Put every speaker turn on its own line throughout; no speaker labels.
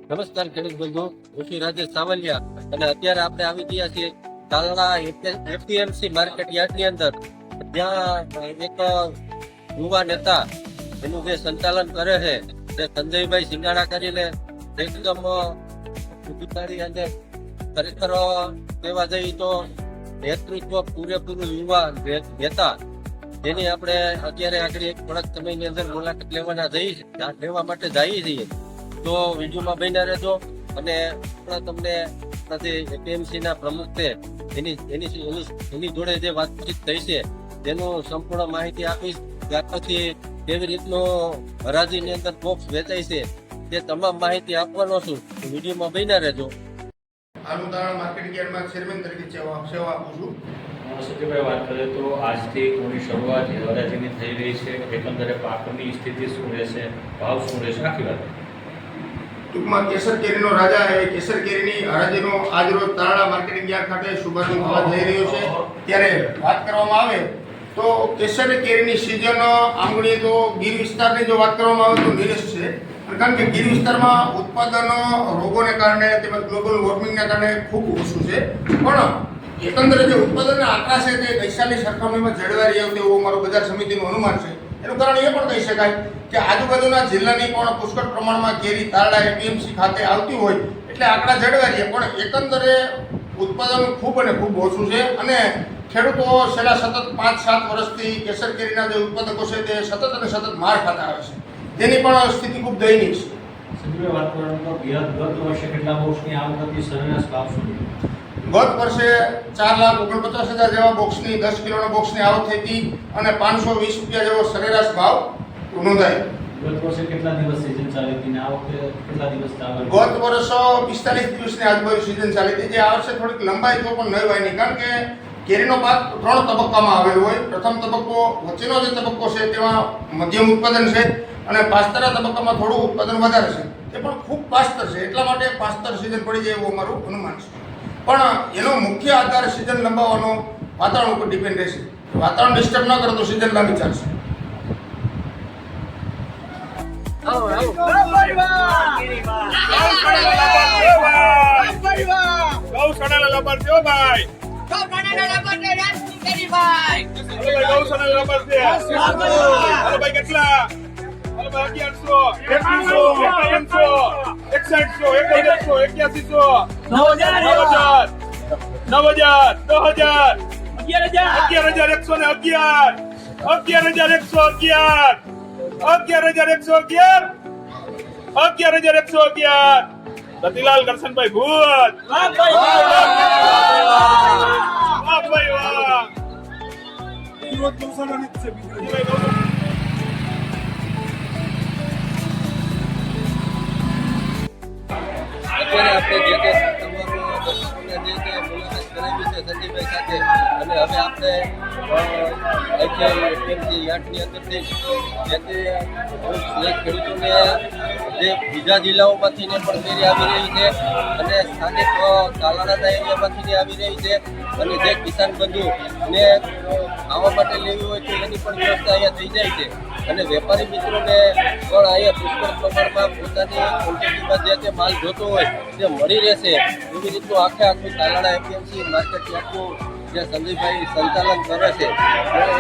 નમસ્કાર ખેડૂત બંધુ, હું છું રાજેશ સાવલિયા અને અત્યારે આપણે આવી ગયા છીએ તાલાળા એપીએમસી માર્કેટ યાર્ડની અંદર, જ્યાં એક યુવા નેતા એનું જે સંચાલન કરે છે તે સંજયભાઈ સિંગાડા કરીને એકદમ ઉદારી અને ખરેખર કહેવા જઈએ તો નેતૃત્વ પૂરેપૂરું યુવા નેતા, જેની આપણે અત્યારે આગળ થોડાક સમયની અંદર મુલાકાત લેવા માટે જઈએ છીએ. તો વિડીયોમાં બન્યા રહેજો અને તમને જે એપીએમસી ના પ્રમુખ છે એની જોડે જે વાતચીત થઈ છે તેનું સંપૂર્ણ માહિતી આપીશ. ત્યાર પછી કેવી રીતનું હરાજીની અંદર બોક્સ વેચાય છે તે તમામ માહિતી આપવાનો છું. વિડીયોમાં બન્યા રહેજો.
હાલનું તાલાળા માર્કેટ યાર્ડમાં ચેરમેન તરીકે સેવા આપું છું.
સત્યભાઈ, વાત કરીએ તો આજથી કોની શરૂઆત હરાજીની થઈ રહી છે, એકંદરે પાકની સ્થિતિ શું રહેશે, ભાવ શું રહેશે, આખી વાત.
ટૂંકમાં કેસર કેરીનો રાજા એ કેસર કેરીની હરાજીનો આજરોજ તાલાળા માર્કેટિંગ યાર્ડ ખાતે શુભારંભ થવા જઈ રહ્યો છે. ત્યારે વાત કરવામાં આવે તો કેસર કેરીની સિઝન આમ ગણીએ તો ગીર વિસ્તારની જો વાત કરવામાં આવે તો નિરેશ છે, કારણ કે ગીર વિસ્તારમાં ઉત્પાદન રોગોને કારણે તેમજ ગ્લોબલ વોર્મિંગના કારણે ખૂબ ઓછું છે, પણ એકંદરે જે ઉત્પાદનના આંકડા છે તે ગઈ સાલની સરખામણીમાં જળવાઈ રહ્યા તેવું અમારું બજાર સમિતિનું અનુમાન છે. એનું કારણ એ પણ કહી શકાય કે આજુબાજુના જિલ્લાની પણ પુષ્કળ પ્રમાણમાં કેરી તાલાળા એપીએમસી ખાતે આવતી હોય એટલે આંકડા જળવાઈ રહ્યા, પણ એકંદરે ઉત્પાદન ખૂબ અને ખૂબ ઓછું છે અને ખેડૂતો છેલ્લા સતત 5-7 વર્ષથી કેસર કેરીના જે ઉત્પાદકો છે તે સતત અને સતત માર ખાતા આવે છે. તેની પણ સ્થિતિ ખૂબ દયનીય છે.
સત્યભાઈ, વાત કરવાનું તો ગત વર્ષે કેટલા બોક્સની આવક હતી, સરેરાશ ભાવ શું?
ગત વર્ષે 4,49,000 જેવા બોક્સની 10 કિલોના બોક્સની આવક થઈ હતી અને 520 રૂપિયા જેવો સરેરાશ ભાવ નોંધાયો.
ગત વર્ષે કેટલા દિવસ સિઝન ચાલી હતી ને આ વખતે કેટલા દિવસ ચાલે?
ગત વર્ષે 45 દિવસની આજુબાજુ સિઝન ચાલી હતી, જે આ વર્ષે થોડીક લંબાઈ તો પણ નહીં હોય, કારણ કે કેરીનો પાક 3 તબક્કામાં આવેલો હોય. પ્રથમ તબક્કો, વચ્ચેનો જે તબક્કો છે તેમાં મધ્યમ ઉત્પાદન છે અને પાસ્તરના તબક્કામાં થોડું ઉત્પાદન વધારે છે, તે પણ ખૂબ પાસ્તર છે, એટલા માટે પાસ્તર સિઝન પડી જાય એવું અમારું અનુમાન છે. પણ એનો મુખ્ય આધાર સિઝન લંબાવવાનો વાતાવરણ ઉપર ડિપેન્ડ રહેશે. વાતાવરણ ડિસ્ટર્બ ન કરે તો સિઝન લાંબી ચાલશે.
રતિલાલ કરશનભાઈ ભૂત,
અત્યારે આપણે જે મુલાકાત કરાવી છે સંજયભાઈ સાથે, અને હવે આપણે એપીએમસી યાર્ડની અંદરથી ખેડૂતોને જે બીજા જિલ્લાઓમાંથી પણ કેરી આવી રહી છે અને સ્થાનિક તાલાળાના એરિયામાંથી આવી રહી છે, અને જે કિસાન બંધુ ને ખાવા માટે લેવી હોય તો એની પણ વ્યવસ્થા અહીંયા થઈ જાય છે, અને વેપારી મિત્રોને પણ અહીંયા પુષ્કળ પ્રમાણમાં પોતાની ક્વોન્ટિટીમાં જે તે માલ જોતો હોય તે મળી રહેશે. એવી રીતનું આખું તાલાળા એપીએમસી માર્કેટ યાર્ડનું જે સંજયભાઈ સંચાલન કરે છે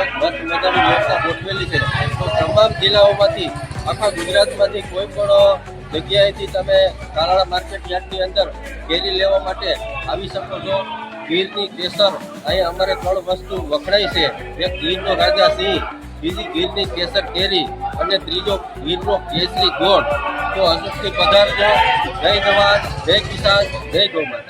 એક મસ્ત મજાની વ્યવસ્થા ગોઠવેલી છે. તો તમામ જિલ્લાઓમાંથી, આખા ગુજરાતમાંથી કોઈ પણ જગ્યાએથી તમે તાલાળા માર્કેટ યાર્ડની અંદર કેરી લેવા માટે આવી શકો છો. ગીરની કેસર, અહીંયા અમારે 3 વસ્તુ વખણાય છે. એક ગીરનો રાજા સિંહ, બીજી ગીરની કેસર કેરી અને ત્રીજો ગીરનો કેસરી ગોળ. તો અચૂકથી પધારજો. જય જવાન, જય કિસાન, જય ગૌ માતા.